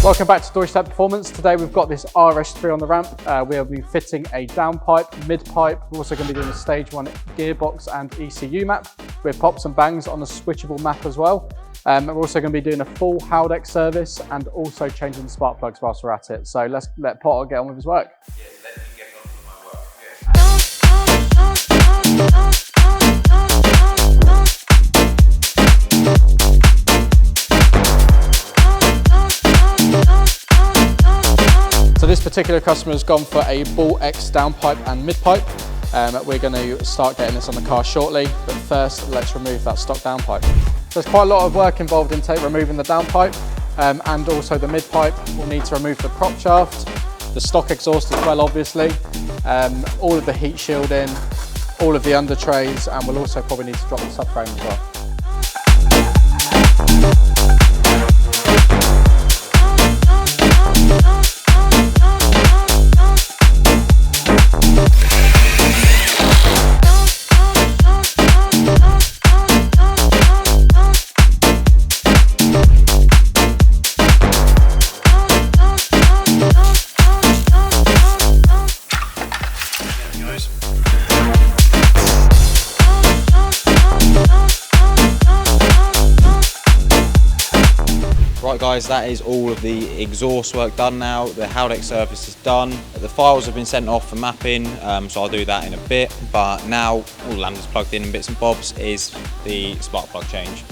Welcome back to Deutsch Performance. Today we've got this RS3 on the ramp. We'll be fitting a downpipe, mid-pipe. We're also going to be doing a stage 1 gearbox and ECU map with pops and bangs on a switchable map as well. We're also going to be doing a full Haldex service and also changing the spark plugs whilst we're at it. So let's let Potter get on with his work. Yes, let me get on with my work. So this particular customer has gone for a BullX downpipe and mid-pipe. We're going to start getting this on the car shortly, but first let's remove that stock downpipe. There's quite a lot of work involved in removing the downpipe and also the mid-pipe. We'll need to remove the prop shaft, the stock exhaust as well obviously, all of the heat shielding, all of the under trays, and we'll also probably need to drop the subframe as well. Right guys, that is all of the exhaust work done now. The Haldex Service is done. The files have been sent off for mapping, so I'll do that in a bit. But now all the lambda's plugged in and bits and bobs is the spark plug change.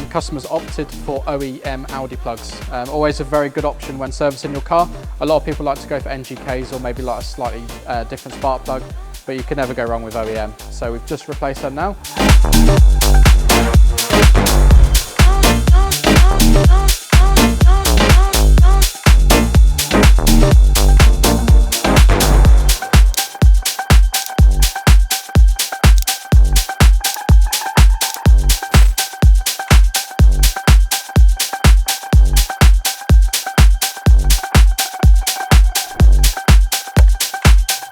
Customers opted for OEM Audi plugs. Always a very good option when servicing your car. A lot of people like to go for NGKs or maybe like a slightly different spark plug, but you can never go wrong with OEM. So we've just replaced them now.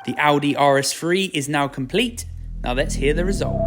The Audi RS3 is now complete. Now let's hear the result.